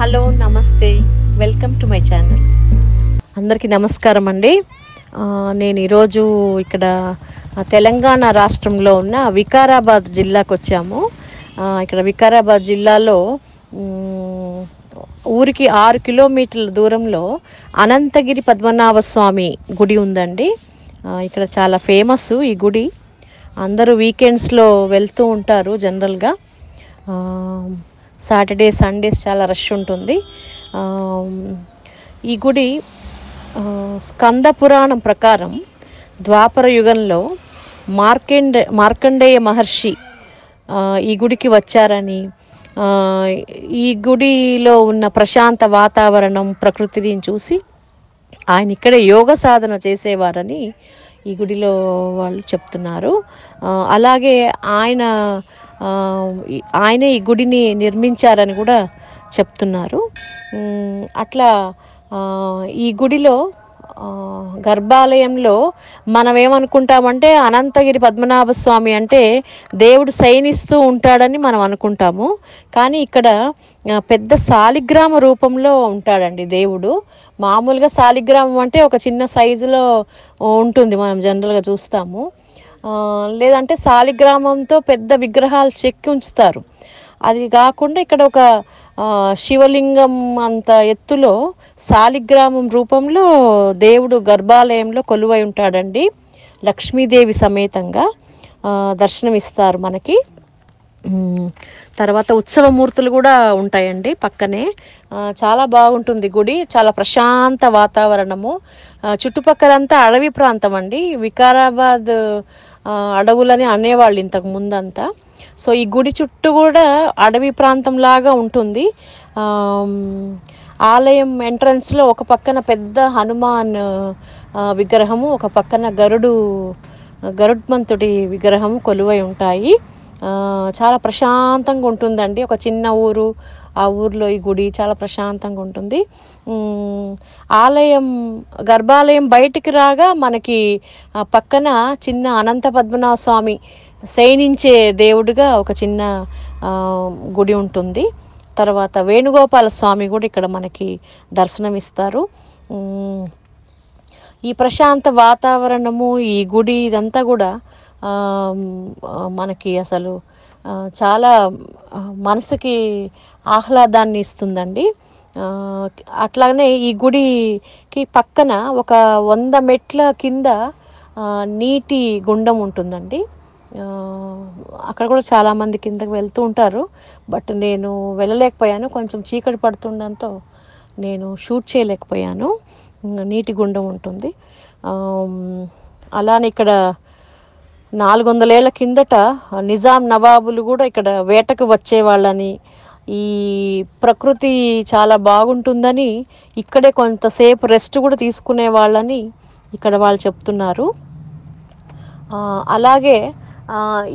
Hello నమస్తే, welcome to my channel. అందరికీ నమస్కారం అండి. నేను ఈరోజు ఇక్కడ తెలంగాణ రాష్ట్రంలో ఉన్న వికారాబాద్ జిల్లాకు వచ్చాము. ఇక్కడ వికారాబాద్ జిల్లాలో ఊరికి 6 కిలోమీటర్ల దూరంలో అనంతగిరి పద్మనాభ స్వామి గుడి ఉందండి. ఇక్కడ చాలా ఫేమస్ ఈ గుడి. అందరూ వీకెండ్స్లో వెళ్తూ ఉంటారు. జనరల్గా సాటర్డే సండేస్ చాలా రష్ ఉంటుంది. ఈ గుడి స్కంద పురాణం ప్రకారం ద్వాపర యుగంలో మార్కండేయ మహర్షి ఈ గుడికి వచ్చారని, ఈ గుడిలో ఉన్న ప్రశాంత వాతావరణం ప్రకృతిని చూసి ఆయన ఇక్కడే యోగ సాధన చేసేవారని ఈ గుడిలో వాళ్ళు చెప్తున్నారు. అలాగే ఆయనే ఈ గుడిని నిర్మించారని కూడా చెప్తున్నారు. అట్లా ఈ గుడిలో గర్భాలయంలో మనం ఏమనుకుంటామంటే అనంతగిరి పద్మనాభ స్వామి అంటే దేవుడు శయనిస్తూ ఉంటాడని మనం అనుకుంటాము. కానీ ఇక్కడ పెద్ద శాలిగ్రామ రూపంలో ఉంటాడండి దేవుడు. మామూలుగా శాలిగ్రామం అంటే ఒక చిన్న సైజులో ఉంటుంది, మనం జనరల్గా చూస్తాము. లేదంటే శాలిగ్రామంతో పెద్ద విగ్రహాలు చెక్కి ఉంచుతారు. అది కాకుండా ఇక్కడ ఒక శివలింగం అంత ఎత్తులో శాలిగ్రామం రూపంలో దేవుడు గర్భాలయంలో కొలువై ఉంటాడండి. లక్ష్మీదేవి సమేతంగా దర్శనమిస్తారు మనకి. తర్వాత ఉత్సవమూర్తులు కూడా ఉంటాయండి పక్కనే. చాలా బాగుంటుంది గుడి, చాలా ప్రశాంత వాతావరణము. చుట్టుపక్కలంతా అడవి ప్రాంతం అండి. వికారాబాద్ అడవులని అనేవాళ్ళు ఇంతకు ముందంతా. సో ఈ గుడి చుట్టూ కూడా అడవి ప్రాంతం లాగా ఉంటుంది. ఆలయం ఎంట్రన్స్లో ఒక పక్కన పెద్ద హనుమాన్ విగ్రహము, ఒక పక్కన గరుడ్మంతుడి విగ్రహం కొలువై ఉంటాయి. చాలా ప్రశాంతంగా ఉంటుందండి. ఒక చిన్న ఊరు, ఆ ఊర్లో ఈ గుడి చాలా ప్రశాంతంగా ఉంటుంది. గర్భాలయం బయటికి రాగా మనకి పక్కన చిన్న అనంత పద్మనాభ స్వామి శయనించే దేవుడిగా ఒక చిన్న గుడి ఉంటుంది. తర్వాత వేణుగోపాల స్వామి కూడా ఇక్కడ మనకి దర్శనమిస్తారు. ఈ ప్రశాంత వాతావరణము, ఈ గుడి ఇదంతా కూడా మనకి అసలు చాలా మనసుకి ఆహ్లాదాన్ని ఇస్తుందండి. అట్లాగనే ఈ గుడికి పక్కన ఒక 100 మెట్ల కింద నీటి గుండం ఉంటుందండి. అక్కడ కూడా చాలామంది కిందకి వెళ్తూ ఉంటారు. బట్ నేను వెళ్ళలేకపోయాను, కొంచెం చీకటి పడుతుండడంతో నేను షూట్ చేయలేకపోయాను. నీటి గుండం ఉంటుంది. అలానే ఇక్కడ 400 ఏళ్ల కిందట నిజాం నవాబులు కూడా ఇక్కడ వేటకు వచ్చేవాళ్ళని, ఈ ప్రకృతి చాలా బాగుంటుందని ఇక్కడే కొంతసేపు రెస్ట్ కూడా తీసుకునే వాళ్ళని ఇక్కడ వాళ్ళు చెప్తున్నారు. అలాగే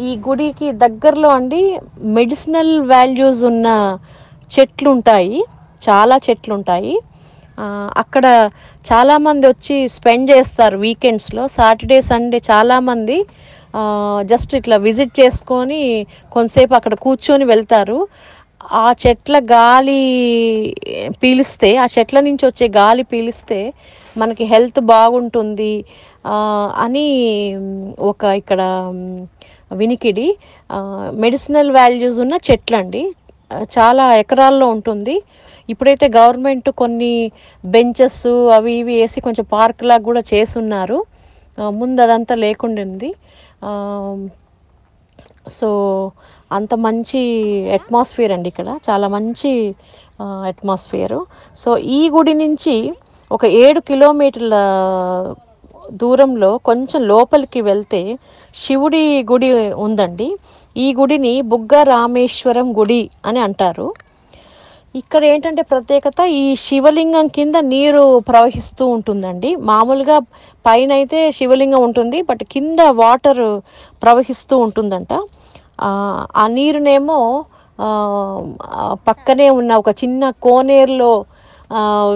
ఈ గుడికి దగ్గరలో అండి మెడిసినల్ వాల్యూస్ ఉన్న చెట్లు ఉంటాయి, చాలా చెట్లు ఉంటాయి. అక్కడ చాలామంది వచ్చి స్పెండ్ చేస్తారు వీకెండ్స్లో. సాటర్డే సండే చాలామంది జస్ట్ ఇట్లా విజిట్ చేసుకొని కొంతసేపు అక్కడ కూర్చొని వెళ్తారు. ఆ చెట్ల గాలి పీలిస్తే, ఆ చెట్ల నుంచి వచ్చే గాలి పీలిస్తే మనకి హెల్త్ బాగుంటుంది అని ఒక ఇక్కడ వినికిడి. మెడిసినల్ వాల్యూస్ ఉన్న చెట్లండి, చాలా ఎకరాల్లో ఉంటుంది. ఇప్పుడైతే గవర్నమెంట్ కొన్ని బెంచెస్ అవి ఇవి వేసి కొంచెం పార్క్ లాగా కూడా చేసున్నారు. ముందు అదంతా లేకుండింది. సో అంత మంచి అట్మాస్ఫియర్ అండి ఇక్కడ, చాలా మంచి అట్మాస్ఫియరు. సో ఈ గుడి నుంచి ఒక 7 కిలోమీటర్ల దూరంలో కొంచెం లోపలికి వెళ్తే శివుడి గుడి ఉందండి. ఈ గుడిని బుగ్గ రామేశ్వరం గుడి అని అంటారు. ఇక్కడ ఏంటంటే ప్రత్యేకత, ఈ శివలింగం కింద నీరు ప్రవహిస్తూ ఉంటుందండి. మామూలుగా పైన అయితే శివలింగం ఉంటుంది, బట్ కింద వాటర్ ప్రవహిస్తూ ఉంటుందంట. ఆ నీరునేమో పక్కనే ఉన్న ఒక చిన్న కోనేరులో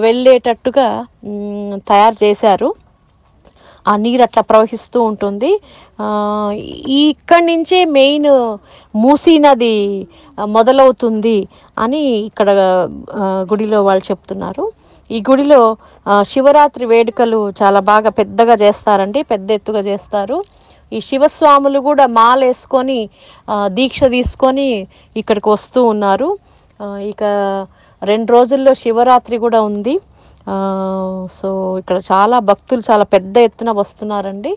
వెళ్ళేటట్టుగా తయారు చేశారు. ఆ నీరు అట్లా ప్రవహిస్తూ ఉంటుంది. ఇక్కడి నుంచే మెయిన్ మూసీ నది మొదలవుతుంది అని ఇక్కడ గుడిలో వాళ్ళు చెప్తున్నారు. ఈ గుడిలో శివరాత్రి వేడుకలు చాలా బాగా పెద్దగా చేస్తారండి, పెద్ద ఎత్తుగా చేస్తారు. ఈ శివస్వాములు కూడా మాలేసుకొని దీక్ష తీసుకొని ఇక్కడికి వస్తూ ఉన్నారు. ఇక 2 రోజుల్లో శివరాత్రి కూడా ఉంది. సో ఇక్కడ చాలా భక్తులు చాలా పెద్ద ఎత్తున వస్తున్నారండి.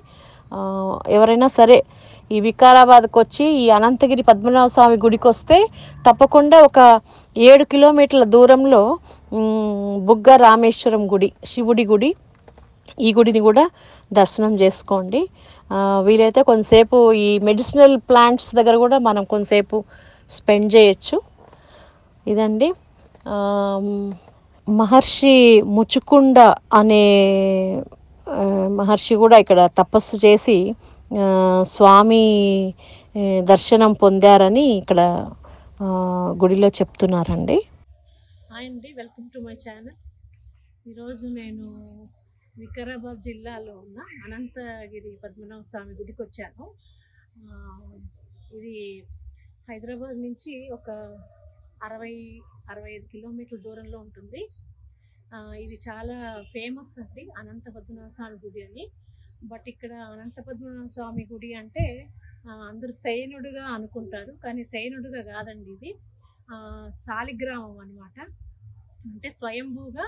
ఎవరైనా సరే ఈ వికారాబాద్కి వచ్చి ఈ అనంతగిరి పద్మనాభ స్వామి గుడికి వస్తే తప్పకుండా ఒక 7 కిలోమీటర్ల దూరంలో బుగ్గ రామేశ్వరం గుడి, శివుడి గుడి, ఈ గుడిని కూడా దర్శనం చేసుకోండి. వీలైతే కొంతసేపు ఈ మెడిసినల్ ప్లాంట్స్ దగ్గర కూడా మనం కొంతసేపు స్పెండ్ చేయొచ్చు. ఇదండి మహర్షి ముచుకుండ అనే మహర్షి కూడా ఇక్కడ తపస్సు చేసి స్వామి దర్శనం పొందారని ఇక్కడ గుడిలో చెప్తున్నారండి. హాయ్ అండి, వెల్కమ్ టు మై ఛానల్. ఈరోజు నేను వికారాబాద్ జిల్లాలో ఉన్న అనంతగిరి పద్మనాభ స్వామి గుడికి వచ్చాను. ఇది హైదరాబాద్ నుంచి ఒక 60-65 కిలోమీటర్ల దూరంలో ఉంటుంది. ఇది చాలా ఫేమస్ అండి, అనంత పద్మనాభ స్వామి గుడి అని. బట్ ఇక్కడ అనంత పద్మనాభ స్వామి గుడి అంటే అందరూ శయనుడుగా అనుకుంటారు, కానీ శయనుడుగా కాదండి. ఇది శాలిగ్రామం అనమాట. అంటే స్వయంభూగా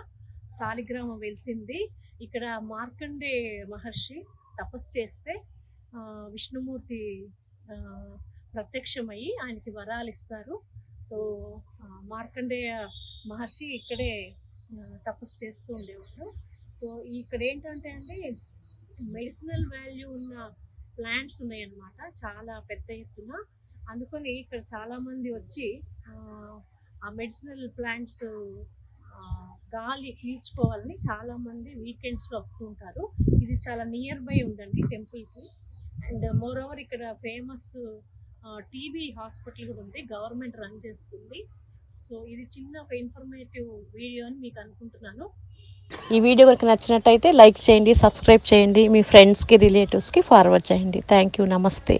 శాలిగ్రామం వెలిసింది. ఇక్కడ మార్కండే మహర్షి తపస్సు చేస్తే విష్ణుమూర్తి ప్రత్యక్షమయ్యి ఆయనకి వరాలు ఇస్తారు. సో మార్కండేయ మహర్షి ఇక్కడే తపస్సు చేస్తూ ఉండేవారు. సో ఇక్కడ ఏంటంటే అండి, మెడిసినల్ వాల్యూ ఉన్న ప్లాంట్స్ ఉన్నాయన్నమాట చాలా పెద్ద ఎత్తున. అందుకని ఇక్కడ చాలామంది వచ్చి ఆ మెడిసినల్ ప్లాంట్స్ గాలి పీల్చుకోవాలని చాలామంది వీకెండ్స్లో వస్తూ ఉంటారు. ఇది చాలా నియర్ బై ఉందండి టెంపుల్కి. అండ్ మోర్ ఓవర్ ఇక్కడ ఫేమస్ టీబీ హాస్పిటల్ కూడా ఉంది, గవర్నమెంట్ రన్ చేస్తుంది. సో ఇది చిన్న ఒక ఇన్ఫర్మేటివ్ వీడియో అని మీకు అనుకుంటున్నాను. ఈ వీడియో కనుక నచ్చినట్టయితే లైక్ చేయండి, సబ్స్క్రైబ్ చేయండి, మీ ఫ్రెండ్స్కి రిలేటివ్స్కి ఫార్వర్డ్ చేయండి. థ్యాంక్ యూ, నమస్తే.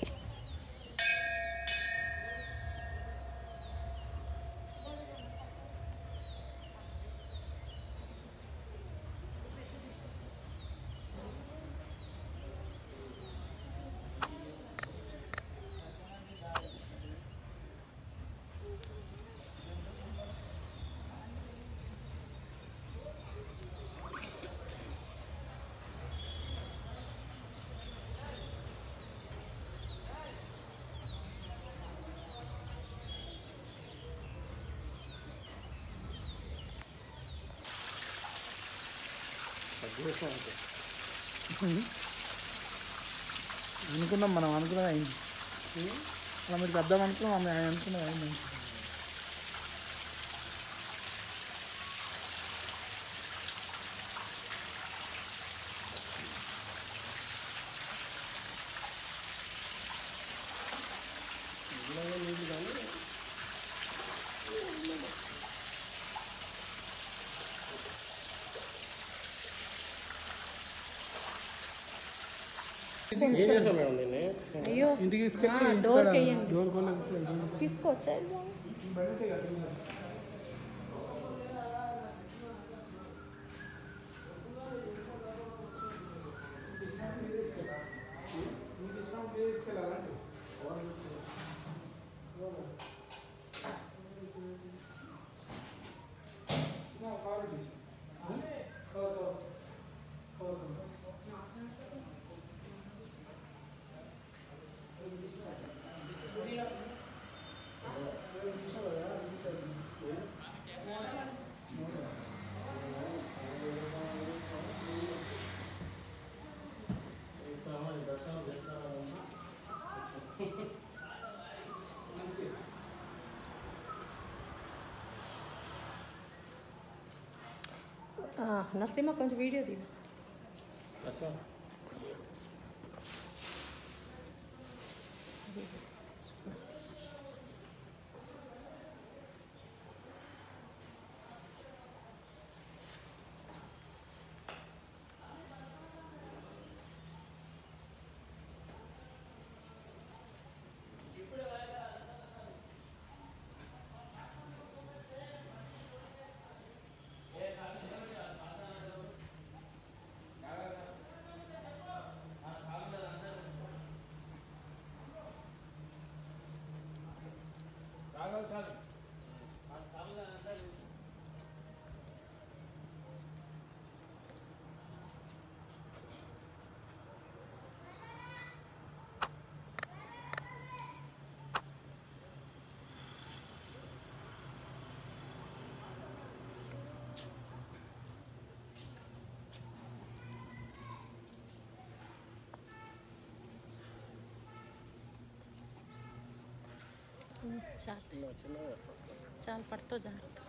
అనుకున్నాం, మనం అనుకున్నది అయింది. అలా మీరు అర్థం అనుకున్నాం, ఆయన అనుకున్నది అయింది. అయ్యో ఇంటికి తీసుకెళ్ళి డోర్ తీసుకోవచ్చా? నరసింహ కొంచెం వీడియో తీయ. చాలు చాలు పడుతూ జాగ్రత్త.